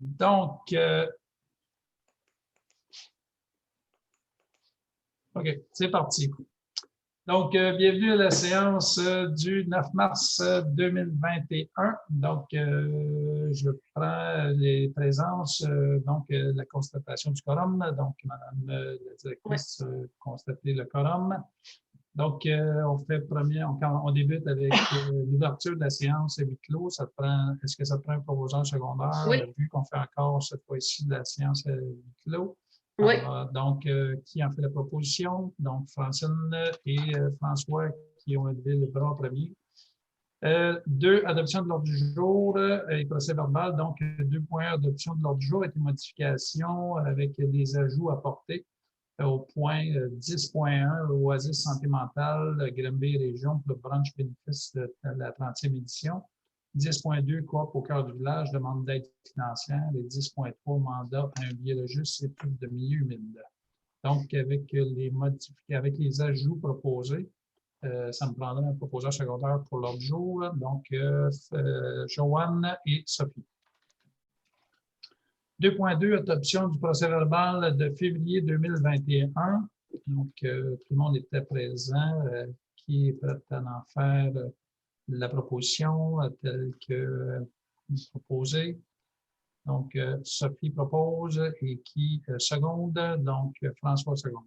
Donc, OK, c'est parti. Donc, bienvenue à la séance du 9 mars 2021. Donc, je prends les présences, la constatation du quorum. Donc, Madame la directrice, constater le quorum. Donc, on débute avec l'ouverture de la séance à huis clos. Est-ce que ça te prend un proposant secondaire? Oui. Vu qu'on fait encore cette fois-ci de la séance à huis clos. Oui. Alors, donc, qui en fait la proposition? Donc, Francine et François qui ont levé le bras premier. 2, adoption de l'ordre du jour et procès verbal. Donc, 2.1, adoption de l'ordre du jour avec une modification avec des ajouts apportés au point 10.1, Oasis Santé Mentale, Granby Région pour le brunch bénéfice de la 30e édition. 10.2, Coop au cœur du village, demande d'aide financière. Et 10.3, mandat à un biologiste et plus de milieu humide. Donc, avec les ajouts proposés, ça me prendrait un proposeur secondaire pour l'ordre du jour. Donc, Joanne et Sophie. 2.2, adoption du procès-verbal de février 2021. Donc, tout le monde était présent. Qui est prêt à en faire la proposition telle que proposée? Donc, Sophie propose et qui seconde? Donc, François seconde.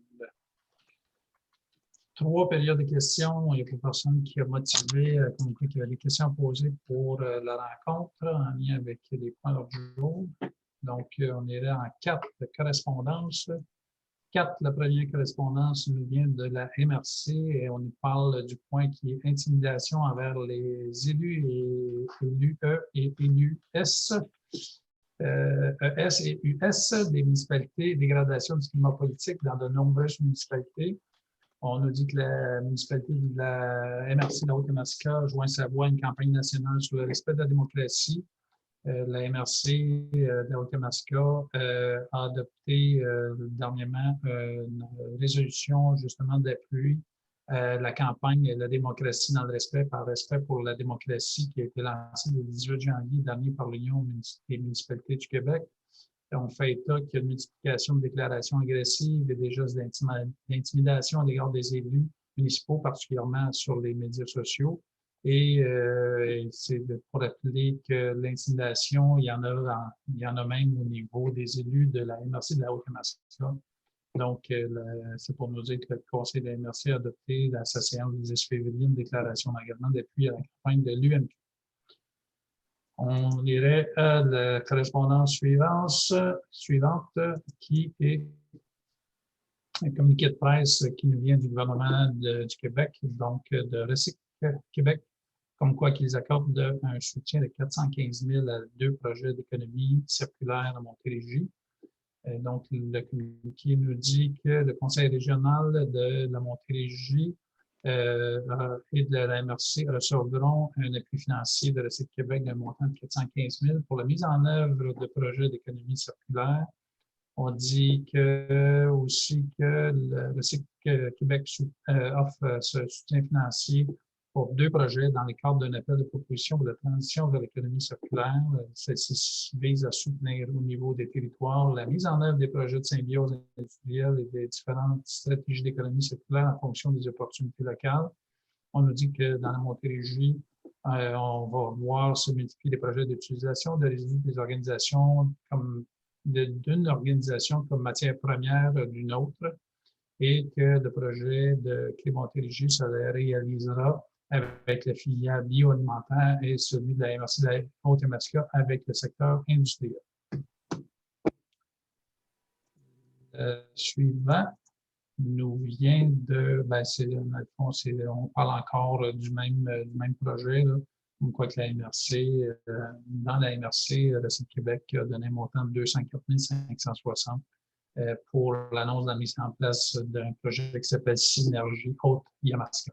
3 périodes de questions. Il y a personne qui a motivé, comme quoi il y avait des questions à poser pour la rencontre en lien avec les points d'ordre du jour. Donc, on est là en 4 correspondances. 4, la première correspondance nous vient de la MRC et on nous parle du point qui est intimidation envers les élus et élus E et élus S. ES et US des municipalités, dégradation du climat politique dans de nombreuses municipalités. On nous dit que la municipalité de la MRC de la Haute-Massica joint sa voix à une campagne nationale sur le respect de la démocratie. La MRC de la Haute-Massica a adopté dernièrement une résolution justement d'appui la campagne La démocratie dans le respect par respect pour la démocratie qui a été lancée le 18 janvier dernier par l'Union des municipalités du Québec. On fait état qu'il y a une multiplication de déclarations agressives et des gestes d'intimidation à l'égard des élus municipaux, particulièrement sur les médias sociaux. Et c'est pour rappeler que l'intimidation, il y en a même au niveau des élus de la MRC de la Haute-Massica. Donc, c'est pour nous dire que le Conseil de la MRC a adopté à sa séance du 10 février une déclaration d'engagement d'appui à la campagne de l'UMQ. On irait à la correspondance suivante qui est un communiqué de presse qui nous vient du gouvernement du Québec, donc de Recyc Québec, comme quoi qu'ils accordent un soutien de 415 000 à 2 projets d'économie circulaire à Montérégie. Donc, le communiqué nous dit que le Conseil régional de la Montérégie et de la MRC recevront un appui financier de Recyc Québec d'un montant de 415 000 pour la mise en œuvre de projets d'économie circulaire. On dit aussi que le Recyc Québec offre ce soutien financier pour 2 projets dans le cadre d'un appel de proposition pour la transition vers l'économie circulaire. Celle-ci vise à soutenir au niveau des territoires la mise en œuvre des projets de symbiose industrielle et des différentes stratégies d'économie circulaire en fonction des opportunités locales. On nous dit que dans la Montérégie, on va voir se multiplier les projets d'utilisation de résidus des organisations d'une organisation comme matière première d'une autre et que le projet de Clé-Montérégie se réalisera avec la filière bioalimentaire et celui de la MRC de la Haute-Massica avec le secteur industriel. Suivant nous vient de, on parle encore du même projet, là, comme quoi que la MRC, dans la MRC, Recyc Québec a donné un montant de 204 560 pour l'annonce de la mise en place d'un projet qui s'appelle Synergie Haute-Yamaska.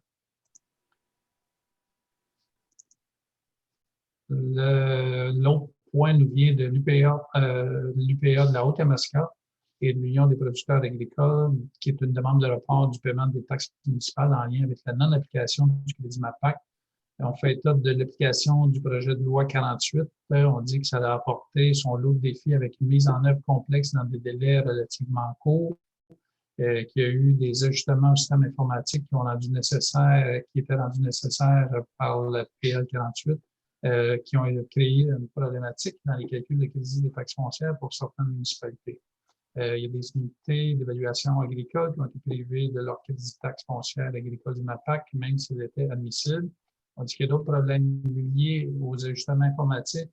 L'autre point nous vient de l'UPA de la Haute-Yamaska et de l'Union des producteurs agricoles, qui est une demande de report du paiement des taxes municipales en lien avec la non-application du crédit MAPAC On fait état de l'application du projet de loi 48. On dit que ça a apporté son lot de défis avec une mise en œuvre complexe dans des délais relativement courts, qu'il y a eu des ajustements au système informatique qui étaient rendus nécessaires par le PL 48, qui ont créé une problématique dans les calculs de crédit des taxes foncières pour certaines municipalités. Il y a des unités d'évaluation agricole qui ont été privées de leur crédit de taxes foncières agricoles du MAPAC, même s'ils étaient admissibles. On dit qu'il y a d'autres problèmes liés aux ajustements informatiques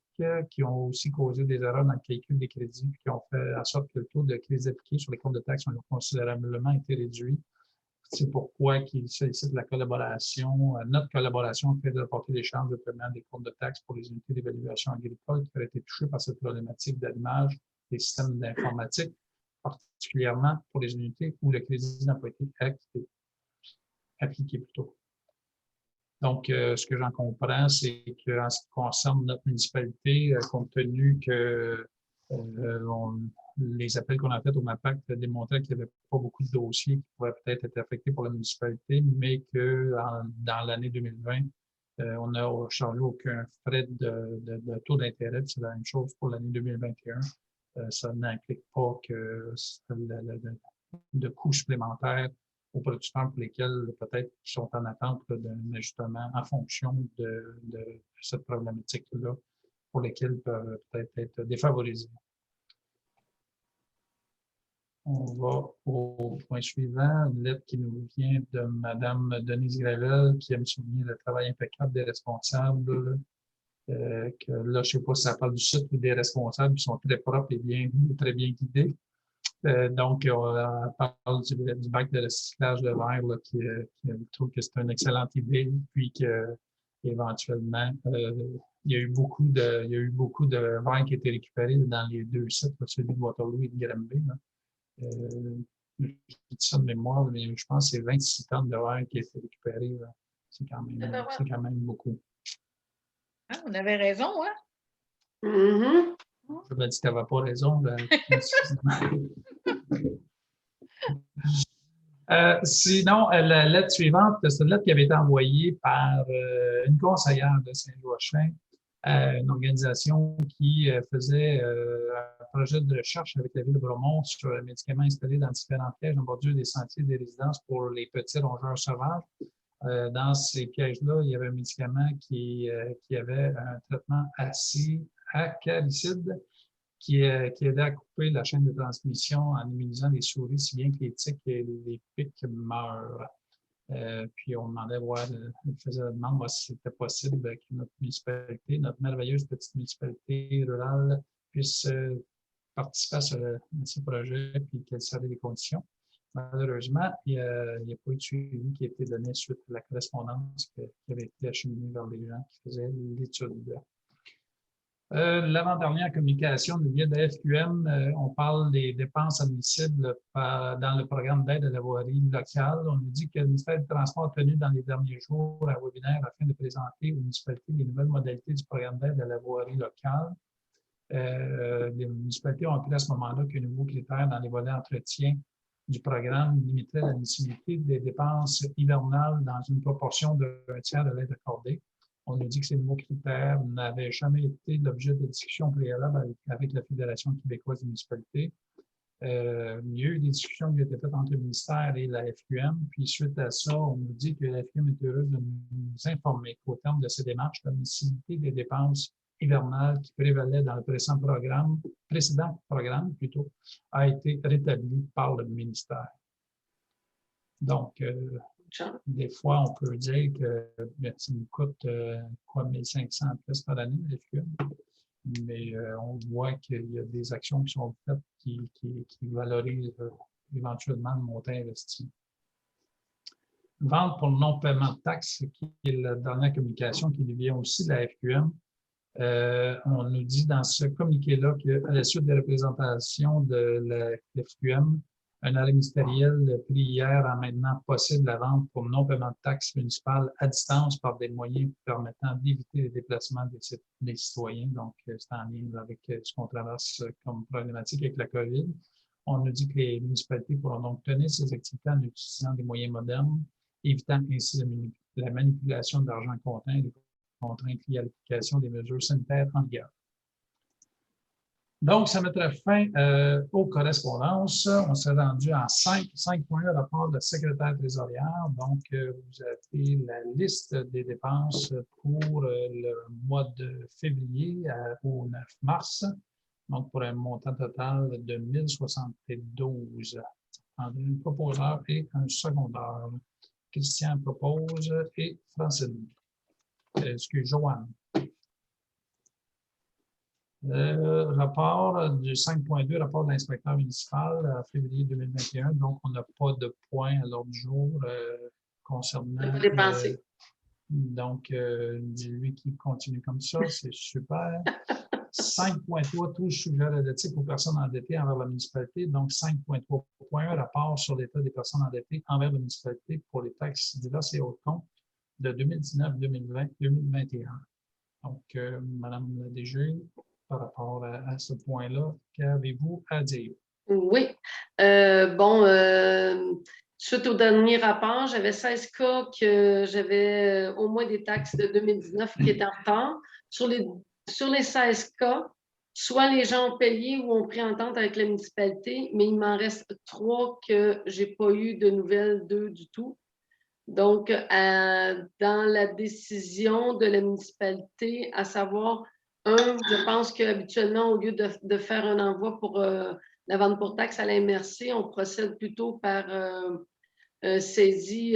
qui ont aussi causé des erreurs dans le calcul des crédits, qui ont fait en sorte que le taux de crédits appliqués sur les comptes de taxes ont considérablement été réduit. C'est pourquoi il sollicite la collaboration, notre collaboration fait d'apporter des chances de paiement des comptes de taxes pour les unités d'évaluation agricole qui auraient été touchées par cette problématique d'allumage des systèmes d'informatique, particulièrement pour les unités où le crédit n'a pas été appliqué plus tôt. Donc, ce que j'en comprends, c'est qu'en ce qui concerne notre municipalité, compte tenu que les appels qu'on a faits au MAPAC démontraient qu'il n'y avait pas beaucoup de dossiers qui pourraient peut-être être affectés pour la municipalité, mais que dans l'année 2020, on n'a chargé aucun frais de taux d'intérêt. C'est la même chose pour l'année 2021. Ça n'implique pas que de coûts supplémentaires aux producteurs pour lesquels peut-être ils sont en attente d'un ajustement en fonction de cette problématique-là, pour lesquels ils peuvent peut-être être défavorisés. On va au point suivant, une lettre qui nous vient de Mme Denise Gravel, qui aime souligner le travail impeccable des responsables. Que là, je ne sais pas si ça parle du site ou des responsables qui sont très propres et très bien guidés. Donc, on parle du bac de recyclage de verre là, qui trouve que c'est une excellente idée, puis qu'éventuellement, il y a eu beaucoup de verre qui a été récupéré dans les deux sites, là, celui de Waterloo et de Granby. Je dis ça de mémoire, mais je pense que c'est 26 tonnes de verre qui a été récupéré. C'est quand même beaucoup. Ah, on avait raison, hein? Mm-hmm. Je me dis que tu n'avais pas raison. Sinon, la lettre suivante, c'est une lettre qui avait été envoyée par une conseillère de Saint-Joachim, une organisation qui faisait un projet de recherche avec la ville de Bromont sur les médicaments installés dans différents pièges en bordure des sentiers des résidences pour les petits rongeurs sauvages. Dans ces pièges-là, il y avait un médicament qui avait un traitement acaricide qui aidait à couper la chaîne de transmission en immunisant les souris, si bien que les tiques et les pics meurent. Puis on demandait, on faisait la demande, voir si c'était possible que notre municipalité, notre merveilleuse petite municipalité rurale, puisse participer à ce projet, puis quelles seraient les conditions. Malheureusement, il n'y a pas eu de suivi qui a été donné suite à la correspondance qui avait été acheminée vers les gens qui faisaient l'étude. L'avant-dernière communication nous vient de la FQM. On parle des dépenses admissibles dans le programme d'aide à la voirie locale. On nous dit que le ministère du Transport a tenu dans les derniers jours un webinaire afin de présenter aux municipalités les nouvelles modalités du programme d'aide à la voirie locale. Les municipalités ont appris à ce moment-là qu'un nouveau critère dans les volets entretien du programme limiterait l'admissibilité des dépenses hivernales dans une proportion d'un tiers de l'aide accordée. On nous dit que ces nouveaux critères n'avaient jamais été l'objet de discussions préalables avec la Fédération québécoise des municipalités. Il y a eu des discussions qui ont été faites entre le ministère et la FQM. Puis, suite à ça, on nous dit que la FQM est heureuse de nous informer qu'au terme de ces démarches, l'admissibilité des dépenses hivernales qui prévalaient dans le précédent programme a été rétablie par le ministère. Donc, des fois, on peut dire que ça nous coûte 1500 plus par année, la FQM. Mais on voit qu'il y a des actions qui sont faites qui valorisent éventuellement le montant investi. Vente pour le non-paiement de taxes, qui est la dernière communication qui nous vient aussi de la FQM. On nous dit dans ce communiqué-là qu'à la suite des représentations de la FQM, un arrêt ministériel pris hier en maintenant possible la vente pour non-paiement de taxes municipales à distance par des moyens permettant d'éviter les déplacements des citoyens. Donc, c'est en lien avec ce qu'on traverse comme problématique avec la COVID. On nous dit que les municipalités pourront donc tenir ces activités en utilisant des moyens modernes, évitant ainsi la manipulation d'argent comptant et les contraintes liées à l'application des mesures sanitaires en vigueur. Donc, ça mettrait fin aux correspondances. On s'est rendu en 5.1 rapport de la secrétaire trésorière. Donc, vous avez la liste des dépenses pour le mois de février au 9 mars. Donc, pour un montant total de 1072. Un proposeur et un secondaire. Christian propose et Francine. Joanne. Rapport du 5.2, rapport de l'inspecteur municipal à février 2021. Donc, on n'a pas de point à l'ordre du jour concernant. Donc, lui qui continue comme ça, c'est super. 5.3, tous sujets relatifs aux personnes endettées envers la municipalité. Donc, 5.3.1, rapport sur l'état des personnes endettées envers la municipalité pour les taxes diverses et autres comptes de 2019, 2020, 2021. Donc, Madame la DG, par rapport à ce point-là, qu'avez-vous à dire? Oui. Suite au dernier rapport, j'avais 16 cas que j'avais au moins des taxes de 2019 qui étaient en retard. Sur les 16 cas, soit les gens ont payé ou ont pris entente avec la municipalité, mais il m'en reste 3 que je n'ai pas eu de nouvelles d'eux du tout. Donc, dans la décision de la municipalité, à savoir, je pense qu'habituellement, au lieu de faire un envoi pour la vente pour taxe à la MRC, on procède plutôt par saisie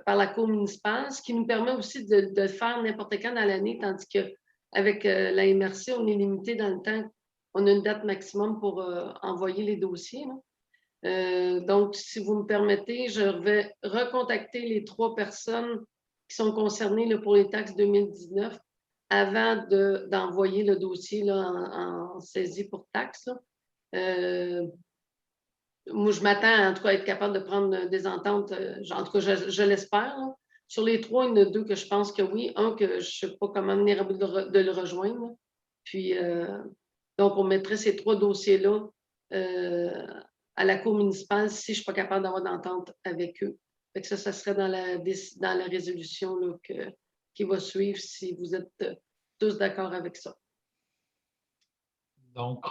par la cour municipale, ce qui nous permet aussi de faire n'importe quand dans l'année, tandis qu'avec la MRC, on est limité dans le temps. On a une date maximum pour envoyer les dossiers. Donc, si vous me permettez, je vais recontacter les 3 personnes qui sont concernées là, pour les taxes 2019 avant d'envoyer le dossier là, en saisie pour taxes. Moi, je m'attends en tout cas à être capable de prendre des ententes, en tout cas, je l'espère. Sur les 3, il y en a 2 que je pense que oui. Un que je ne sais pas comment venir à bout de le rejoindre. Là. Puis, donc, on mettrait ces 3 dossiers-là à la cour municipale si je ne suis pas capable d'avoir d'entente avec eux. Fait que ça serait dans la résolution là, qui va suivre si vous êtes tous d'accord avec ça. Donc,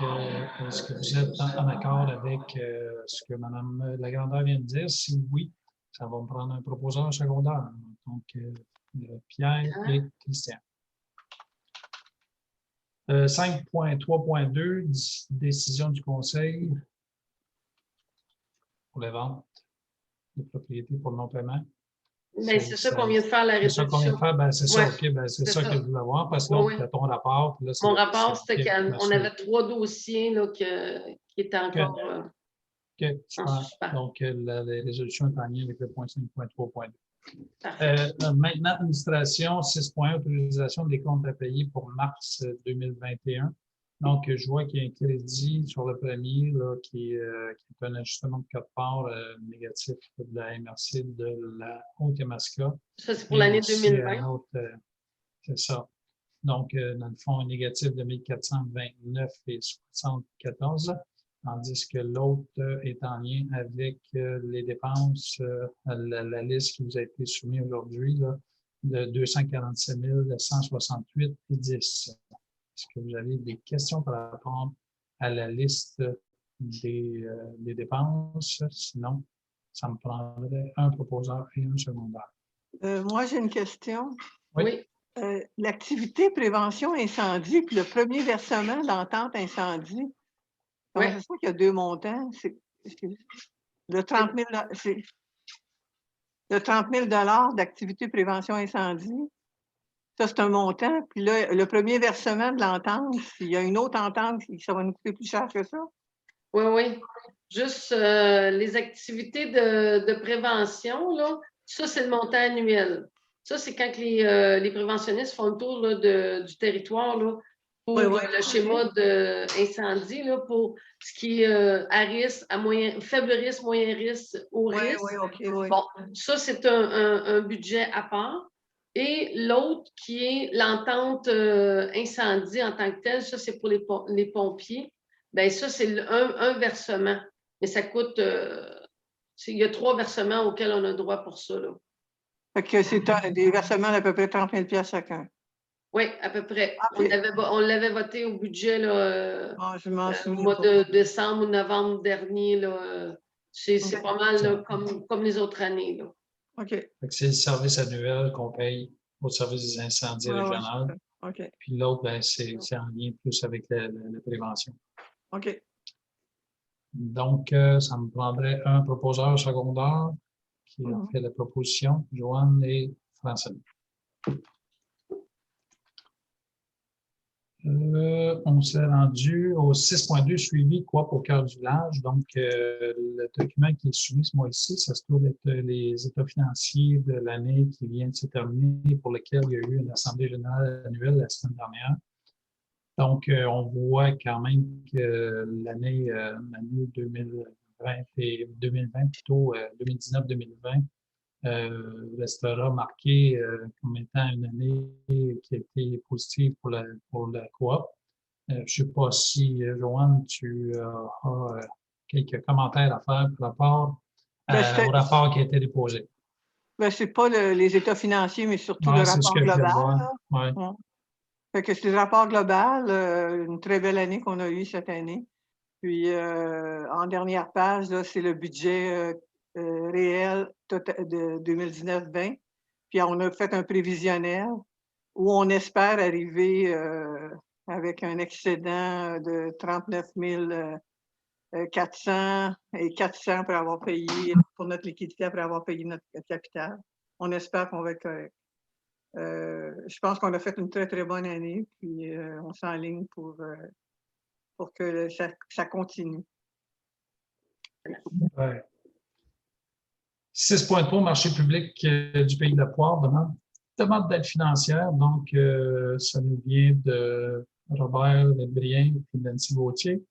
est-ce que vous êtes en accord avec ce que Mme Lagrandeur vient de dire? Si oui, ça va me prendre un proposeur secondaire. Donc, Pierre et Christian. 5.3.2, décision du conseil pour les ventes de propriétés pour non-paiement. C'est ça qu'on vient de faire la résolution. C'est ça qu'on vient de faire, ben, c'est ça, ouais, OK, ben, c'est ça que je voulais voir, parce que oui. ton rapport. Là, mon rapport, c'était qu'on avait 3 dossiers là, qui étaient encore. OK, super. Donc, la résolution est en lien avec le point 5.3.2. Maintenant, administration 6.1, autorisation des comptes à payer pour mars 2021. Donc, je vois qu'il y a un crédit sur le premier là, qui est un ajustement de code-part négatif de la MRC de la Haute-Yamaska. Ça, c'est pour l'année 2020. C'est ça. Donc, dans le fond, un négatif de 1429,74, tandis que l'autre est en lien avec les dépenses, la liste qui vous a été soumise aujourd'hui, de 247 168,10. Est-ce que vous avez des questions par rapport à la liste des dépenses? Sinon, ça me prendrait un proposeur et un secondaire. Moi, j'ai une question. Oui. L'activité prévention incendie, puis le premier versement d'entente incendie, comment c'est ça qu'il y a 2 montants? Le 30 000 d'activité prévention incendie, ça, c'est un montant. Puis là, le premier versement de l'entente, s'il y a une autre entente, ça va nous coûter plus cher que ça? Oui. Juste les activités de prévention, là, ça, c'est le montant annuel. Ça, c'est quand les préventionnistes font le tour là, du territoire là, pour le schéma d'incendie, pour ce qui est à risque, faible risque, moyen risque, haut risque. Oui. Bon, ça, c'est un budget à part. Et l'autre qui est l'entente incendie en tant que telle, ça, c'est pour les pompiers. Bien, ça, c'est un versement. Mais ça coûte... il y a 3 versements auxquels on a droit pour ça. Là. Fait que c'est des versements d'à peu près 30 000 chacun. Oui, à peu près. OK. On l'avait voté au budget là, Bon, je m'en au souviens mois pas. de décembre ou novembre dernier. Là, c'est OK. pas mal là, comme les autres années. Là. OK. Fait que c'est le service annuel qu'on paye au service des incendies Ouais, ouais, régional. c'est ça. OK. Puis l'autre, ben, c'est en lien plus avec la prévention. OK. Donc, ça me prendrait un proposeur secondaire qui a fait la proposition, Joanne et Francine. On s'est rendu au 6.2 suivi coop au cœur du village. Donc, le document qui est soumis ce mois-ci, ça se trouve être les états financiers de l'année qui vient de se terminer, pour lequel il y a eu une assemblée générale annuelle la semaine dernière. Donc, on voit quand même que l'année 2020 et 2020, plutôt 2019-2020, restera marquée comme étant une année qui a été positive pour la coop. Je ne sais pas si, Joanne, tu as quelques commentaires à faire par rapport au rapport qui a été déposé. Ben, ce n'est pas les états financiers, mais surtout le rapport global. Ouais. Ouais. Fait que c'est le rapport global, une très belle année qu'on a eue cette année. Puis, en dernière page, c'est le budget réel de 2019-20. Puis, on a fait un prévisionnel où on espère arriver avec un excédent de 39 400 et 400 pour avoir payé, pour notre liquidité après avoir payé notre capital. On espère qu'on va être correct. Je pense qu'on a fait une très, très bonne année, puis on s'enligne pour que ça continue. Ouais. 6.3, marché public du Pays de la Poire, demande d'aide financière. Donc, ça nous vient de Robert Lebrien et Nancy Gauthier.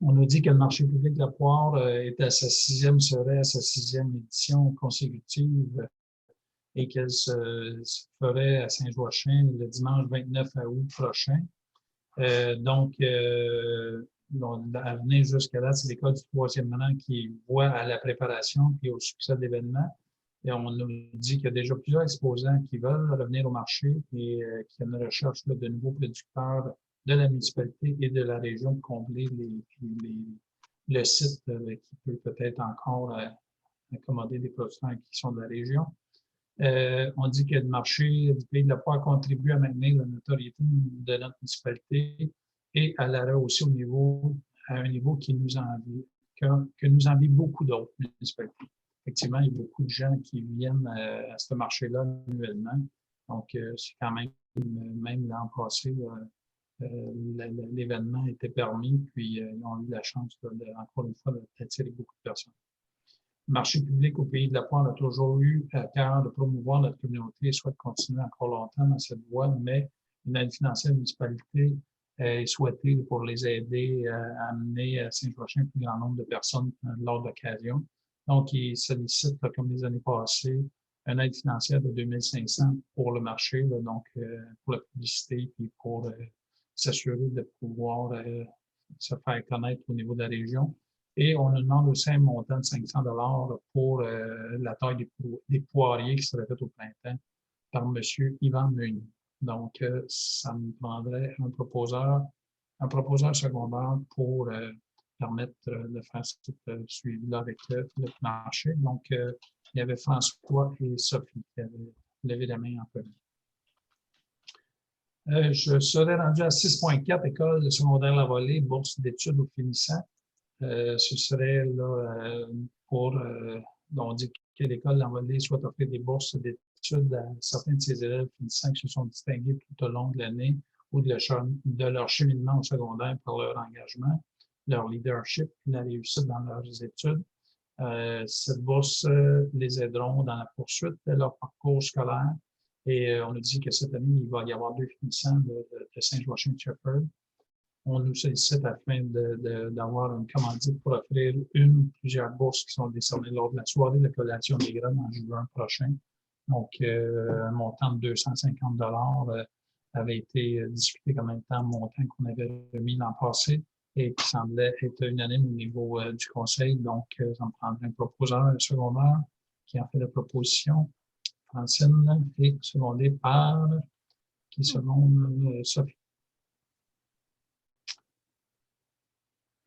On nous dit que le marché public de la Poire serait à sa sixième édition consécutive et qu'elle se ferait à Saint-Joachim le dimanche 29 août prochain. Donc, à venir jusqu'à là, c'est l'école du troisième an qui voit à la préparation et au succès de l'événement. Et on nous dit qu'il y a déjà plusieurs exposants qui veulent revenir au marché et qu'il y a une recherche de nouveaux producteurs de la municipalité et de la région pour combler le site qui peut peut-être encore accommoder des producteurs qui sont de la région. On dit que le marché du Pays de la Poire contribue à maintenir la notoriété de notre municipalité et à la rehausser à un niveau qui nous envie, que nous envie beaucoup d'autres municipalités. Effectivement, il y a beaucoup de gens qui viennent à ce marché-là annuellement. Donc, c'est quand même l'an passé, l'événement était permis, puis ils ont eu la chance, encore une fois, d'attirer beaucoup de personnes. Le marché public au Pays de la Poire a toujours eu à cœur de promouvoir notre communauté et souhaite continuer encore longtemps dans cette voie, mais une aide financière de la municipalité est souhaitée pour les aider à amener à Saint-Joachim un plus grand nombre de personnes lors de l'occasion. Donc, ils sollicitent, comme les années passées, une aide financière de 2 500 pour le marché, donc pour la publicité et pour s'assurer de pouvoir se faire connaître au niveau de la région. Et on nous demande aussi un montant de 500 $ pour la taille des poiriers qui seraient faits au printemps par M. Yvan Meunier. Donc, ça me prendrait un proposeur secondaire pour permettre de faire ce suivi-là avec le marché. Donc, il y avait François et Sophie qui avaient levé la main en premier. Je serais rendu à 6.4, école secondaire La Volée, bourse d'études aux finissants. Ce serait là pour, on dit que l'école La Volée souhaite offrir des bourses d'études à certains de ses élèves finissants qui se sont distingués tout au long de l'année ou de leur cheminement au secondaire par leur engagement, leur leadership, la réussite dans leurs études. Cette bourse les aideront dans la poursuite de leur parcours scolaire. Et on nous dit que cette année, il va y avoir 2 finissants de Saint-Joachim-Shepherd. On nous sollicite afin d'avoir une commandite pour offrir une ou plusieurs bourses qui sont décernées lors de la soirée de collation des graines en juin prochain. Donc, un montant de 250 $ avait été discuté comme étant un montant qu'on avait remis l'an passé et qui semblait être unanime au niveau du conseil. Donc, ça me prendrait un proposeur secondaire qui en fait la proposition. Francine et secondé par qui seconde Sophie.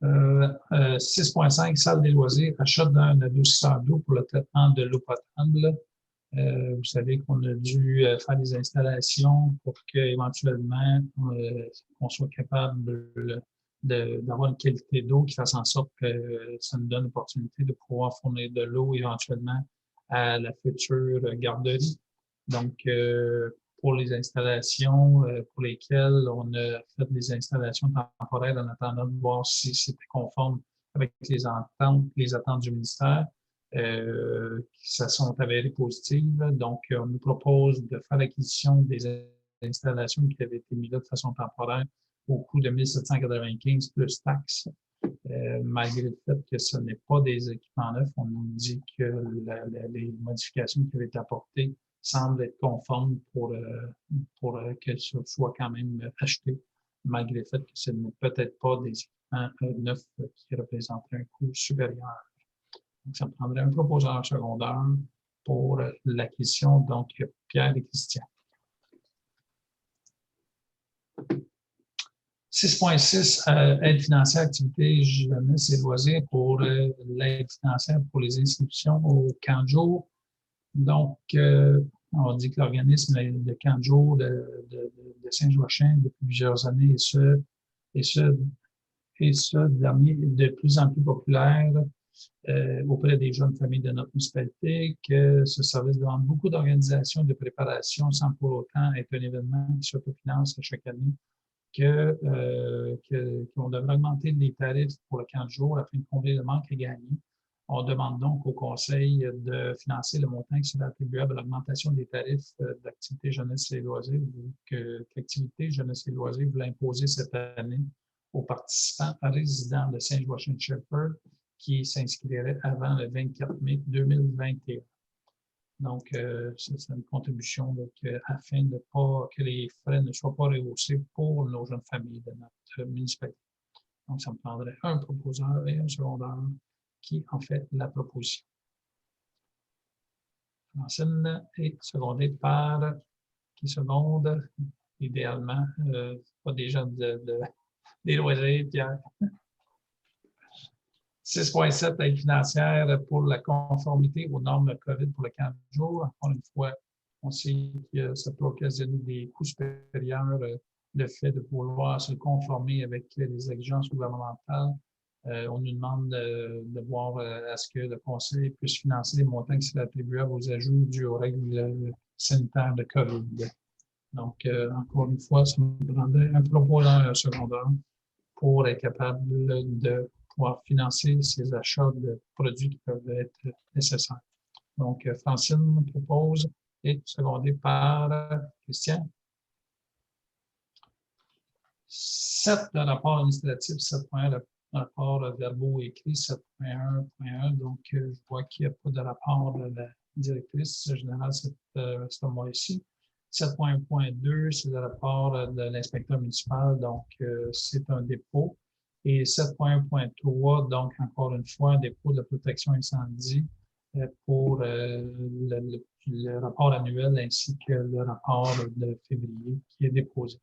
6.5, salle des loisirs, achat d'un adoucisseur d'eau pour le traitement de l'eau potable. Vous savez qu'on a dû faire des installations pour qu'éventuellement on soit capable d'avoir une qualité d'eau qui fasse en sorte que ça nous donne l'opportunité de pouvoir fournir de l'eau éventuellement à la future garderie. Donc, pour les installations pour lesquelles on a fait des installations temporaires en attendant de voir si c'était conforme avec les attentes du ministère, qui se sont avérées positives. Donc, on nous propose de faire l'acquisition des installations qui avaient été mises là de façon temporaire au coût de 1 795 plus taxes. Malgré le fait que ce n'est pas des équipements neufs, on nous dit que les modifications qui avaient été apportées semblent être conformes pour que ce soit quand même acheté, malgré le fait que ce n'est peut-être pas des équipements neufs qui représentent un coût supérieur. Donc, ça prendrait un proposeur secondaire pour l'acquisition, donc Pierre et Christian. 6.6, aide financière, activité jeunesse et loisirs pour l'aide financière pour les institutions au camp de jour. Donc, on dit que l'organisme, le camp de jour de Saint-Joachim, depuis plusieurs années, et ce dernier de plus en plus populaire auprès des jeunes familles de notre municipalité, que ce service demande beaucoup d'organisation, de préparation, sans pour autant être un événement qui s'autofinance à chaque année, qu'on devrait augmenter les tarifs pour le camp de jour afin de combler le manque à gagner. On demande donc au Conseil de financer le montant qui sera attribuable à l'augmentation des tarifs d'activité jeunesse et loisirs, que l'activité jeunesse et loisirs voulait imposer cette année aux participants résidents de Saint-Joachim-de-Shepherd qui s'inscriraient avant le 24 mai 2021. Donc, c'est une contribution afin de pas que les frais ne soient pas rehaussés pour nos jeunes familles de notre municipalité. Donc, ça me prendrait un proposeur et un secondaire qui en fait la proposition. Francine est secondée par qui seconde, idéalement, pas déjà des loisirs, Pierre. 6.7, aide financière pour la conformité aux normes COVID pour le camp de jour. Encore une fois, on sait que ça peut occasionner des coûts supérieurs, le fait de vouloir se conformer avec les exigences gouvernementales. On nous demande de voir à ce que le Conseil puisse financer les montants qui seraient attribuables aux ajouts dus aux règles sanitaires de COVID. Donc, encore une fois, ça me prendrait un proposeur secondaire pour être capable de pouvoir financer ces achats de produits qui peuvent être nécessaires. Donc, Francine propose et secondée par Christian. 7, le rapport administratif, 7.1, le rapport verbaux écrits, 7.1.1. Donc, je vois qu'il n'y a pas de rapport de la directrice générale ce mois-ci. 7.1.2, c'est le rapport de l'inspecteur municipal, donc c'est un dépôt. Et 7.1.3, donc encore une fois, un dépôt de protection incendie pour le rapport annuel ainsi que le rapport de février qui est déposé.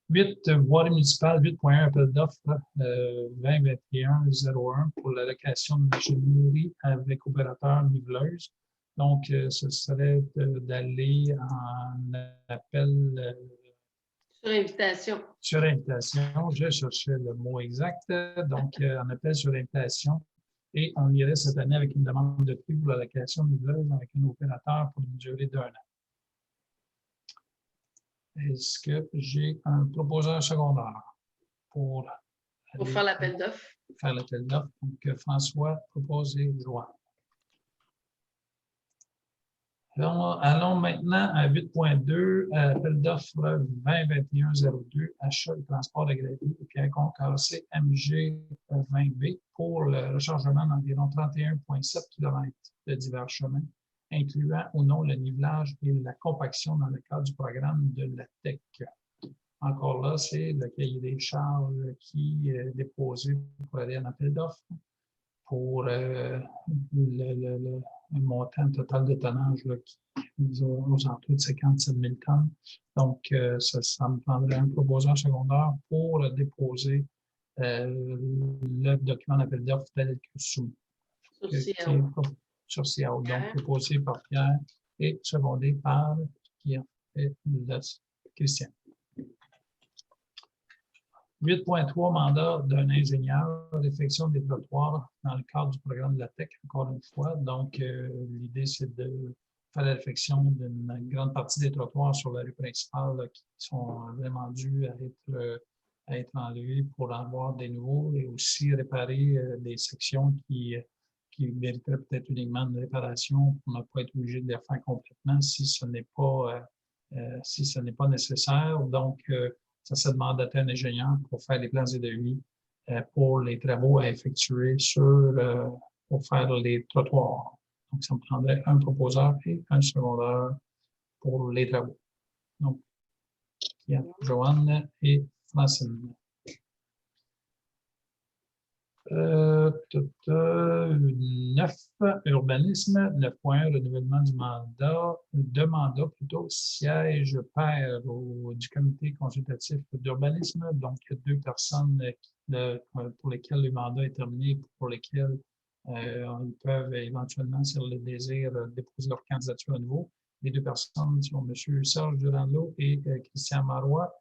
8, voirie municipale, 8.1, appel d'offres 2021-01 pour l'allocation de machinerie avec opérateur niveleuse. Donc, ce serait d'aller en appel sur invitation. Sur invitation, je cherchais le mot exact. Donc, en appel sur invitation. Et on irait cette année avec une demande de prix pour l'allocation niveleuse avec un opérateur pour une durée d'1 an. Est-ce que j'ai un proposeur secondaire pour faire l'appel d'offres? Faire l'appel d'offres. Donc, François propose et Joanne. Allons maintenant à 8.2, appel d'offres 2021-02, achat et transport de gravier et pierre concassée MG20B pour le rechargement d'environ 31,7 km de divers chemins, incluant ou non le nivelage et la compaction dans le cadre du programme de la TEC. Encore là, c'est le cahier des charges qui est déposé pour aller en appel d'offres pour un montant total de tonnage là, qui est aux alentours de 57 000 tonnes. Donc, ça me prendrait un proposeur secondaire pour déposer le document d'appel d'offres tel que soumis. Sur CAO. Donc, proposé par Pierre et secondé par Christian. 8.3, mandat d'un ingénieur d'effectuation des trottoirs dans le cadre du programme de la TEC, encore une fois. Donc, l'idée, c'est de faire la réflexion d'une grande partie des trottoirs sur la rue principale là, qui sont vraiment dus à être enlevés pour en avoir des nouveaux et aussi réparer des sections qui mériteraient peut-être uniquement une réparation pour ne pas être obligé de les faire complètement si ce n'est pas nécessaire. Donc, ça se demande à un ingénieur pour faire les plans et devis pour les travaux à effectuer pour faire les trottoirs. Donc, ça me prendrait un proposeur et un secondaire pour les travaux. Donc, Joanne et Francine. 9, urbanisme, 9.1, renouvellement du mandat, siège pair du comité consultatif d'urbanisme. Donc, 2 personnes pour lesquelles le mandat est terminé, pour lesquelles ils peuvent éventuellement, sur le désir, déposer leur candidature à nouveau. Les 2 personnes sont M. Serge Durando et Christian Marois.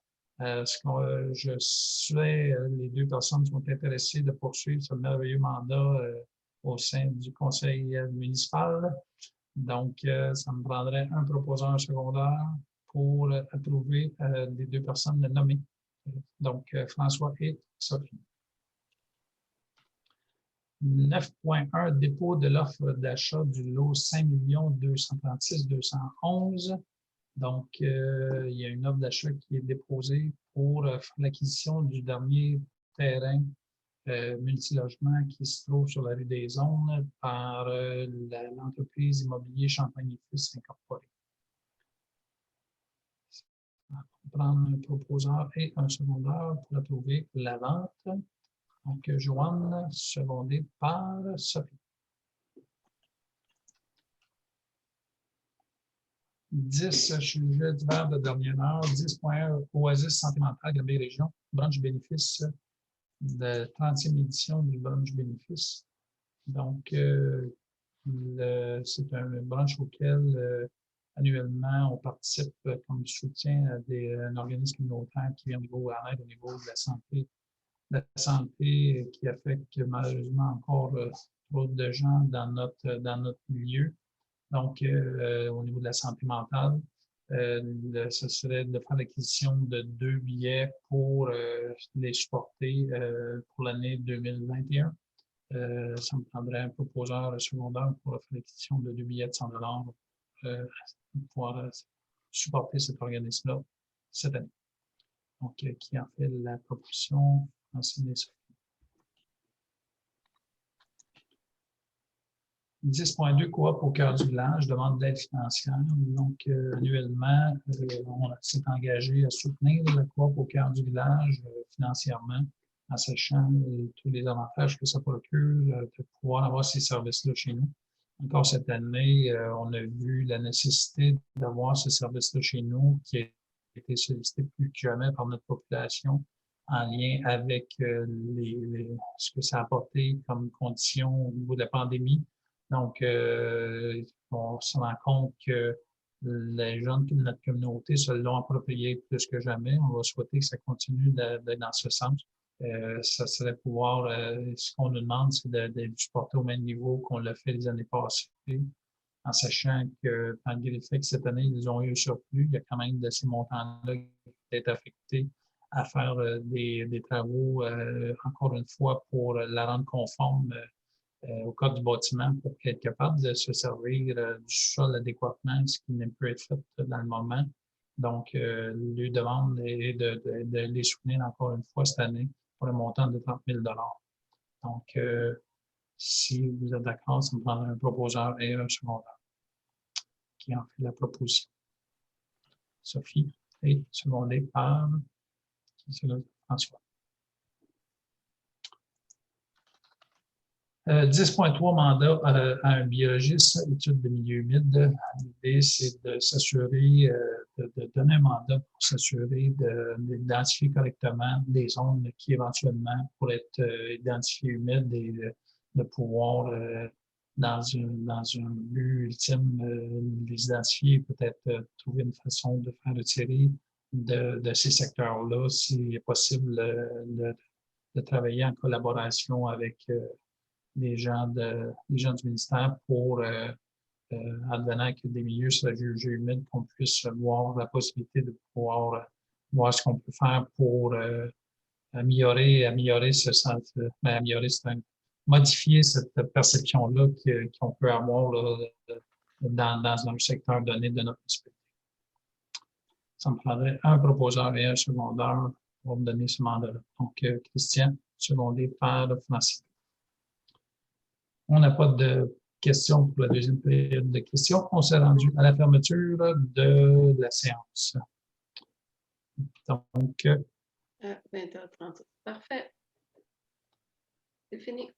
Je sais, les 2 personnes sont intéressées de poursuivre ce merveilleux mandat au sein du conseil municipal. Donc, ça me prendrait un proposeur secondaire pour approuver les 2 personnes nommées. Donc, François et Sophie. 9.1, dépôt de l'offre d'achat du lot 5 236 211. Donc, il y a une offre d'achat qui est déposée pour faire l'acquisition du dernier terrain multilogement qui se trouve sur la rue des Zones par l'entreprise immobilier Champagne et Fils Incorporé. On va prendre un proposeur et un secondaire pour approuver la vente. Donc, Joanne, secondée par Sophie. 10 sujets divers de dernière heure. 10.1 Oasis Santé Mentale, Granby Région, branche bénéfice de 30e édition du branche bénéfice. Donc, c'est un branche auquel annuellement on participe comme soutien à un organisme communautaire qui vient en aide au niveau de la santé qui affecte malheureusement encore trop de gens dans notre milieu. Donc, au niveau de la santé mentale, ce serait de faire l'acquisition de 2 billets pour les supporter pour l'année 2021. Ça me prendrait un proposeur secondaire pour faire l'acquisition de 2 billets de 100 $ pour pouvoir supporter cet organisme-là cette année. Donc, qui en fait la proposition enseignée sur 10.2 coop au cœur du village, demande d'aide financière. Donc, annuellement, on s'est engagé à soutenir la coop au cœur du village financièrement, en sachant tous les avantages que ça procure de pouvoir avoir ces services-là chez nous. Encore cette année, on a vu la nécessité d'avoir ce service-là chez nous qui a été sollicité plus que jamais par notre population en lien avec ce que ça a apporté comme condition au niveau de la pandémie. Donc, on se rend compte que les jeunes de notre communauté se l'ont approprié plus que jamais. On va souhaiter que ça continue d'être dans ce sens. Ça serait pouvoir, ce qu'on nous demande, c'est de supporter au même niveau qu'on l'a fait les années passées, en sachant que malgré le fait que cette année, ils ont eu un surplus, il y a quand même de ces montants-là qui peuvent être affectés à faire des travaux, encore une fois, pour la rendre conforme au code du bâtiment pour être capable de se servir du sol adéquatement, ce qui ne peut être fait dans le moment. Donc, lui demande de les soutenir encore une fois cette année pour un montant de 30 000 $. Donc, si vous êtes d'accord, ça me prendra un proposeur et un secondaire qui en fait la proposition. Sophie est secondée par François. 10.3 mandat à un biologiste, étude de milieu humide. L'idée, c'est de s'assurer, de donner un mandat pour s'assurer d'identifier correctement des zones qui éventuellement pourraient être identifiées humides et de pouvoir, dans un but ultime, les identifier, peut-être trouver une façon de faire retirer de ces secteurs-là, s'il est possible de travailler en collaboration avec les gens du ministère pour, advenant que des milieux seraient jugés humides, qu'on puisse voir la possibilité de pouvoir voir ce qu'on peut faire pour améliorer ce sens, modifier cette perception-là qu'on peut avoir là, dans un secteur donné de notre respect. Ça me prendrait un proposeur et un secondaire pour me donner ce mandat-là. Donc, Christian, secondé par Francis. On n'a pas de questions pour la deuxième période de questions. On s'est rendu à la fermeture de la séance. Donc, 20h30. Parfait. C'est fini.